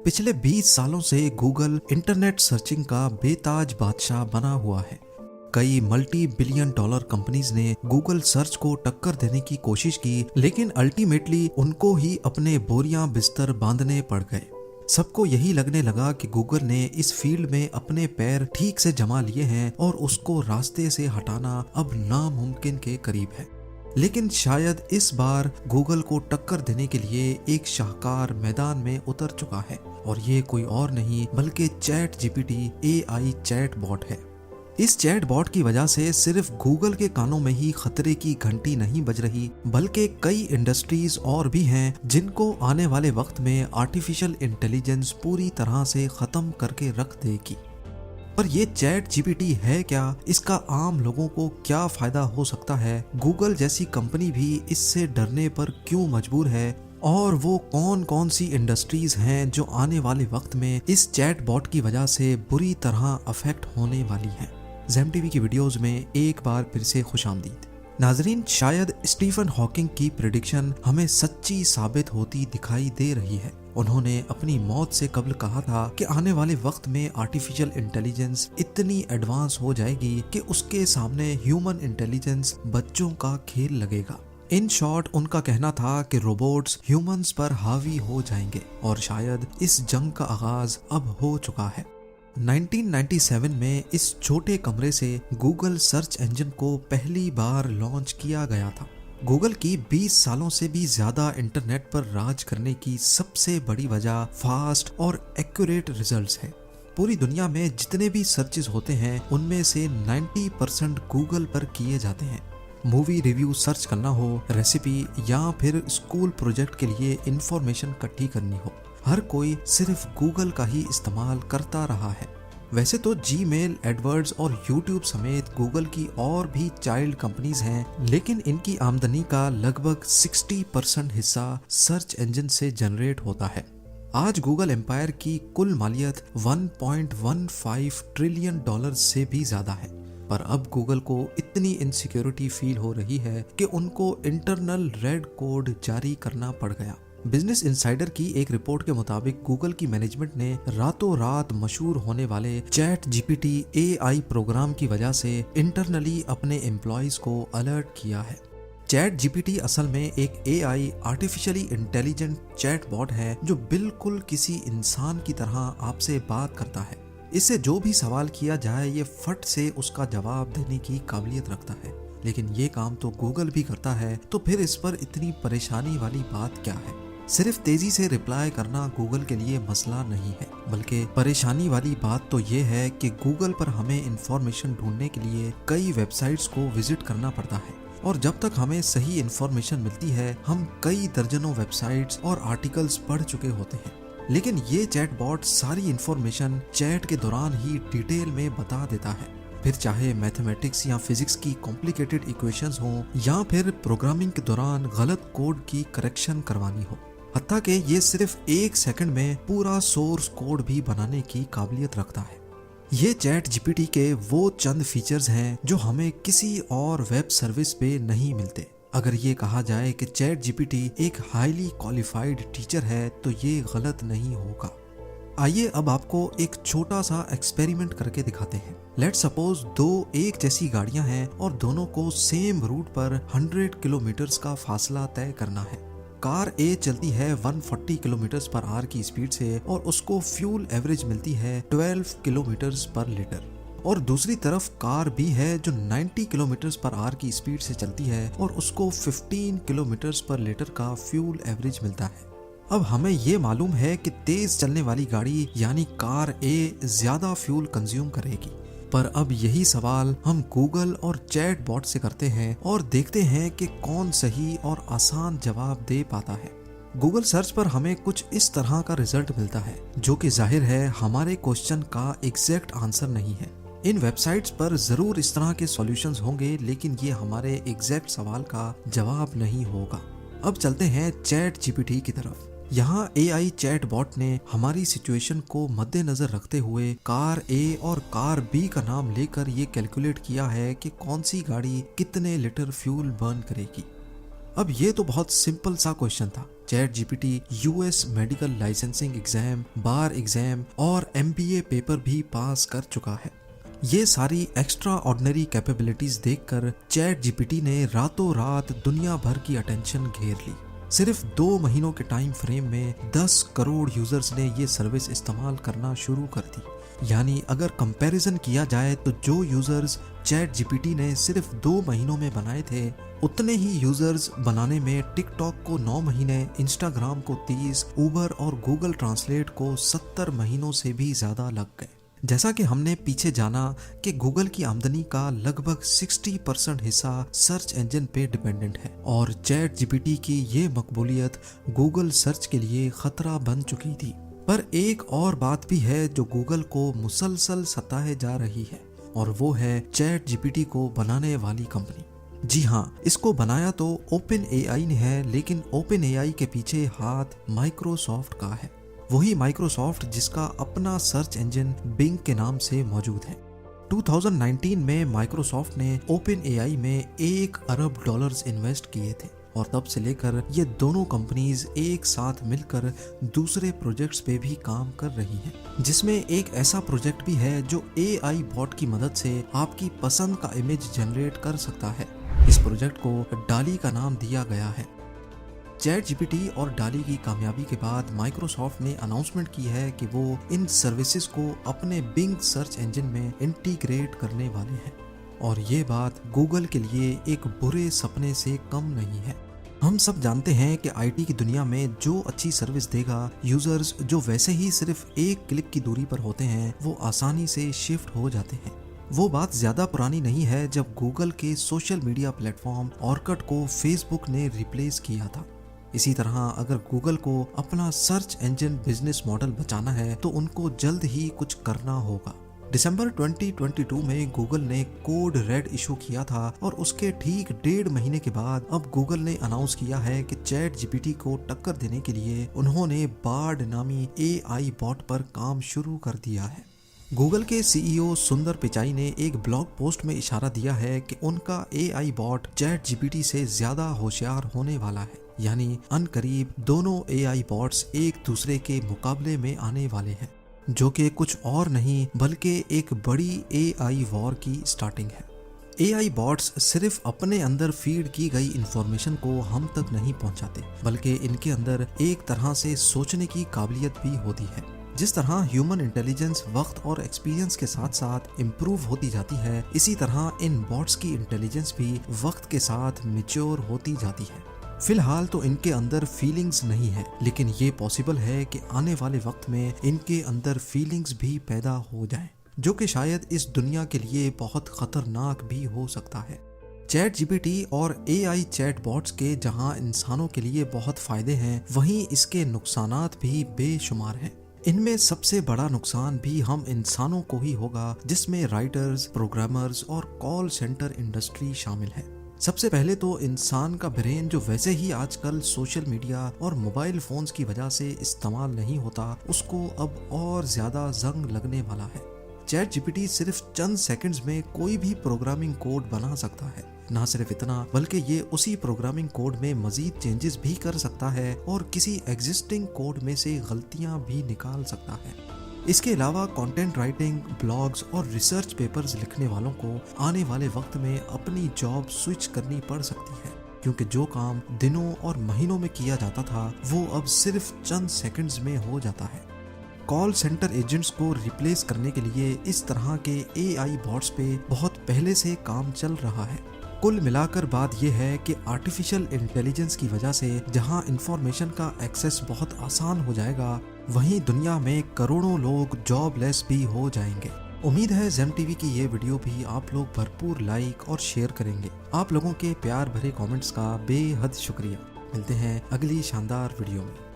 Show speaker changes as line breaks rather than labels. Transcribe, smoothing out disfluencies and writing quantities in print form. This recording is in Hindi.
पिछले 20 सालों से गूगल इंटरनेट सर्चिंग का बेताज बादशाह बना हुआ है। कई मल्टी बिलियन डॉलर कंपनीज ने गूगल सर्च को टक्कर देने की कोशिश की, लेकिन अल्टीमेटली उनको ही अपने बोरियां बिस्तर बांधने पड़ गए। सबको यही लगने लगा कि गूगल ने इस फील्ड में अपने पैर ठीक से जमा लिए हैं और उसको रास्ते से हटाना अब नामुमकिन के करीब है। लेकिन शायद इस बार गूगल को टक्कर देने के लिए एक शाहकार मैदान में उतर चुका है, और ये कोई और नहीं बल्कि chat GPT AI chat bot है। इस चैट बॉट की वजह से सिर्फ गूगल के कानों में ही खतरे की घंटी नहीं बज रही, बल्कि कई इंडस्ट्रीज और भी हैं जिनको आने वाले वक्त में आर्टिफिशियल इंटेलिजेंस पूरी तरह से खत्म करके रख देगी। पर ये चैट जीपीटी है क्या? इसका आम लोगों को क्या फायदा हो सकता है? गूगल जैसी कंपनी भी इससे डरने पर क्यों मजबूर है? और वो कौन कौन सी इंडस्ट्रीज हैं जो आने वाले वक्त में इस चैट बॉट की वजह से बुरी तरह अफेक्ट होने वाली हैं? ज़ेम टीवी की वीडियोस में एक बार फिर से खुशामदीद। नाजरीन, शायद स्टीफन हॉकिंग की प्रेडिक्शन हमें सच्ची साबित होती दिखाई दे रही है। उन्होंने अपनी मौत से कबल कहा था कि आने वाले वक्त में आर्टिफिशियल इंटेलिजेंस इतनी एडवांस हो जाएगी कि उसके सामने ह्यूमन इंटेलिजेंस बच्चों का खेल लगेगा। इन शॉर्ट, उनका कहना था कि रोबोट्स ह्यूमंस पर हावी हो जाएंगे, और शायद इस जंग का आगाज अब हो चुका है। 1997 में इस छोटे कमरे से गूगल सर्च इंजन को पहली बार लॉन्च किया गया था। गूगल की 20 सालों से भी ज्यादा इंटरनेट पर राज करने की सबसे बड़ी वजह फास्ट और एक्यूरेट रिजल्ट्स है। पूरी दुनिया में जितने भी सर्चेस होते हैं उनमें से 90% गूगल पर किए जाते हैं। मूवी रिव्यू सर्च करना हो, रेसिपी या फिर स्कूल प्रोजेक्ट के लिए इंफॉर्मेशन इकट्ठी करनी हो, हर कोई सिर्फ गूगल का ही इस्तेमाल करता रहा है। वैसे तो जीमेल, एडवर्ड्स और यूट्यूब समेत गूगल की और भी चाइल्ड कंपनीज हैं, लेकिन इनकी आमदनी का लगभग 60% हिस्सा सर्च इंजन से जनरेट होता है। आज गूगल एम्पायर की कुल मालियत $1.15 ट्रिलियन से भी ज्यादा है। पर अब गूगल को इतनी इनसिक्योरिटी फील हो रही है कि उनको इंटरनल रेड कोड जारी करना पड़ गया। बिजनेस इनसाइडर की एक रिपोर्ट के मुताबिक गूगल की मैनेजमेंट ने रातों रात मशहूर होने वाले चैट जीपीटी AI प्रोग्राम की वजह से इंटरनली अपने एम्प्लॉयज को अलर्ट किया है। चैट जीपीटी असल में एक AI artificially intelligent chat bot है जो बिल्कुल किसी इंसान की तरह आपसे बात करता है। इससे जो भी सवाल किया जाए ये फट से उसका जवाब देने की काबिलियत रखता है। लेकिन ये काम तो गूगल भी करता है, तो फिर इस पर इतनी परेशानी वाली बात क्या है? सिर्फ तेजी से रिप्लाई करना गूगल के लिए मसला नहीं है, बल्कि परेशानी वाली बात तो ये है कि गूगल पर हमें इंफॉर्मेशन ढूंढने के लिए कई वेबसाइट्स को विजिट करना पड़ता है, और जब तक हमें सही इंफॉर्मेशन मिलती है हम कई दर्जनों वेबसाइट्स और आर्टिकल्स पढ़ चुके होते हैं। लेकिन ये चैट बॉट सारी इंफॉर्मेशन चैट के दौरान ही डिटेल में बता देता है, फिर चाहे मैथमेटिक्स या फिजिक्स की कॉम्प्लिकेटेड इक्वेशंस हों या फिर प्रोग्रामिंग के दौरान गलत कोड की करेक्शन करवानी हो। हत्ता कि ये सिर्फ 1 सेकंड में पूरा सोर्स कोड भी बनाने की काबिलियत रखता है। ये चैट जीपीटी के वो चंद फीचर्स हैं जो हमें किसी और वेब सर्विस पे नहीं मिलते। अगर ये कहा जाए कि चैट जीपीटी एक हाईली क्वालिफाइड टीचर है तो ये गलत नहीं होगा। आइए अब आपको एक छोटा सा एक्सपेरिमेंट करके दिखाते हैं। लेट्स सपोज दो एक जैसी गाड़ियां हैं और दोनों को सेम रूट पर 100 किलोमीटर का फासला तय करना है। कार A चलती है 140 किलोमीटर पर आवर की स्पीड से और उसको फ्यूल एवरेज मिलती है 12 किलोमीटर पर लीटर, और दूसरी तरफ कार B है जो 90 किलोमीटर पर आवर की स्पीड से चलती है और उसको 15 किलोमीटर पर लीटर का फ्यूल एवरेज मिलता है। अब हमें ये मालूम है कि तेज चलने वाली गाड़ी यानी कार A ज्यादा फ्यूल कंज्यूम करेगी। पर अब यही सवाल हम गूगल और चैट बॉट से करते हैं और देखते हैं कि कौन सही और आसान जवाब दे पाता है। गूगल सर्च पर हमें कुछ इस तरह का रिजल्ट मिलता है जो कि जाहिर है हमारे क्वेश्चन का एग्जैक्ट आंसर नहीं है। इन वेबसाइट्स पर जरूर इस तरह के सॉल्यूशंस होंगे, लेकिन ये हमारे एग्जैक्ट सवाल का जवाब नहीं होगा। अब चलते हैं चैट जीपीटी की तरफ। यहाँ AI चैट बॉट ने हमारी सिचुएशन को मद्देनजर रखते हुए कार A और कार B का नाम लेकर ये कैलकुलेट किया है कि कौन सी गाड़ी कितने लीटर फ्यूल बर्न करेगी। अब ये तो बहुत सिंपल सा क्वेश्चन था। Chat GPT US medical licensing exam, bar exam और एमबीए पेपर भी पास कर चुका है। ये सारी एक्स्ट्रा ऑर्डिनरी कैपेबिलिटीज देखकर चैट जीपीटी ने रातों रात दुनिया भर की अटेंशन घेर ली। सिर्फ 2 महीनों के टाइम फ्रेम में 10 करोड़ यूजर्स ने ये सर्विस इस्तेमाल करना शुरू कर दी। यानी अगर कंपैरिजन किया जाए तो जो यूजर्स चैट जीपीटी ने सिर्फ 2 महीनों में बनाए थे, उतने ही यूजर्स बनाने में टिकटॉक को 9 महीने, इंस्टाग्राम को 30, उबर और गूगल ट्रांसलेट को 70 महीनों से भी ज्यादा लग गए। जैसा कि हमने पीछे जाना कि गूगल की आमदनी का लगभग 60% हिस्सा सर्च इंजन पे डिपेंडेंट है और चैट जीपीटी की ये मकबूलियत गूगल सर्च के लिए खतरा बन चुकी थी। पर एक और बात भी है जो गूगल को मुसलसल सताए जा रही है और वो है चैट जीपीटी को बनाने वाली कंपनी। जी हाँ, इसको बनाया तो ओपन एआई ने है, लेकिन ओपन एआई के पीछे हाथ माइक्रोसॉफ्ट का है। वही माइक्रोसॉफ्ट जिसका अपना सर्च इंजन बिंग के नाम से मौजूद है। 2019 में माइक्रोसॉफ्ट ने ओपन एआई में $1 अरब इन्वेस्ट किए थे और तब से लेकर ये दोनों कंपनीज एक साथ मिलकर दूसरे प्रोजेक्ट्स पे भी काम कर रही हैं, जिसमें एक ऐसा प्रोजेक्ट भी है जो एआई बॉट की मदद से आपकी पसंद का इमेज जनरेट कर सकता है। इस प्रोजेक्ट को डाली का नाम दिया गया है। चैट जीपीटी और डाली की कामयाबी के बाद माइक्रोसॉफ्ट ने अनाउंसमेंट की है कि वो इन सर्विसेज को अपने बिंग सर्च इंजन में इंटीग्रेट करने वाले हैं और ये बात गूगल के लिए एक बुरे सपने से कम नहीं है। हम सब जानते हैं कि आईटी की दुनिया में जो अच्छी सर्विस देगा, यूजर्स जो वैसे ही सिर्फ एक क्लिक की दूरी पर होते हैं, वो आसानी से शिफ्ट हो जाते हैं। वो बात ज्यादा पुरानी नहीं है जब गूगल के सोशल मीडिया प्लेटफॉर्म ऑर्कुट को फेसबुक ने रिप्लेस किया था। इसी तरह अगर गूगल को अपना सर्च इंजन बिजनेस मॉडल बचाना है तो उनको जल्द ही कुछ करना होगा। दिसंबर 2022 में गूगल ने कोड रेड इशू किया था और उसके ठीक 1.5 महीने के बाद अब गूगल ने अनाउंस किया है कि चैट जीपीटी को टक्कर देने के लिए उन्होंने बार्ड नामी एआई बॉट पर काम शुरू कर दिया है। गूगल के सीईओ सुंदर पिचाई ने एक ब्लॉग पोस्ट में इशारा दिया है कि उनका एआई बॉट चैट जीपीटी से ज्यादा होशियार होने वाला है, यानी अनकरीब दोनों एआई बॉट्स एक दूसरे के मुकाबले में आने वाले हैं, जो कि कुछ और नहीं बल्कि एक बड़ी एआई वॉर की स्टार्टिंग है। एआई बॉट्स सिर्फ अपने अंदर फीड की गई इंफॉर्मेशन को हम तक नहीं पहुंचाते, बल्कि इनके अंदर एक तरह से सोचने की काबिलियत भी होती है। जिस तरह ह्यूमन इंटेलिजेंस वक्त और एक्सपीरियंस के साथ साथ इम्प्रूव होती जाती है, इसी तरह इन बॉट्स की इंटेलिजेंस भी वक्त के साथ मैच्योर होती जाती है। फिलहाल तो इनके अंदर फीलिंग्स नहीं है, लेकिन ये पॉसिबल है कि आने वाले वक्त में इनके अंदर फीलिंग्स भी पैदा हो जाएं, जो कि शायद इस दुनिया के लिए बहुत खतरनाक भी हो सकता है। चैट जीपीटी और एआई चैट बॉट्स के जहां इंसानों के लिए बहुत फायदे हैं, वहीं इसके नुकसानात भी बेशुमार हैं। इनमें सबसे बड़ा नुकसान भी हम इंसानों को ही होगा, जिसमें राइटर्स, प्रोग्रामर्स और कॉल सेंटर इंडस्ट्री शामिल है। सबसे पहले तो इंसान का ब्रेन, जो वैसे ही आजकल सोशल मीडिया और मोबाइल फोन्स की वजह से इस्तेमाल नहीं होता, उसको अब और ज्यादा जंग लगने वाला है। चैट जीपीटी सिर्फ चंद सेकंड्स में कोई भी प्रोग्रामिंग कोड बना सकता है। ना सिर्फ इतना, बल्कि ये उसी प्रोग्रामिंग कोड में मजीद चेंजेस भी कर सकता है और किसी एग्जिस्टिंग कोड में से गलतियां भी निकाल सकता है। इसके अलावा कंटेंट राइटिंग, ब्लॉग्स और रिसर्च पेपर्स लिखने वालों को आने वाले वक्त में अपनी जॉब स्विच करनी पड़ सकती है, क्योंकि जो काम दिनों और महीनों में किया जाता था वो अब सिर्फ चंद सेकंड्स में हो जाता है। कॉल सेंटर एजेंट्स को रिप्लेस करने के लिए इस तरह के एआई बॉट्स पे बहुत पहले से काम चल रहा है। कुल मिलाकर बात यह है कि आर्टिफिशियल इंटेलिजेंस की वजह से जहां इंफॉर्मेशन का एक्सेस बहुत आसान हो जाएगा, वहीं दुनिया में करोड़ों लोग जॉबलेस भी हो जाएंगे। उम्मीद है जेम टीवी की ये वीडियो भी आप लोग भरपूर लाइक और शेयर करेंगे। आप लोगों के प्यार भरे कमेंट्स का बेहद शुक्रिया। मिलते हैं अगली शानदार वीडियो में।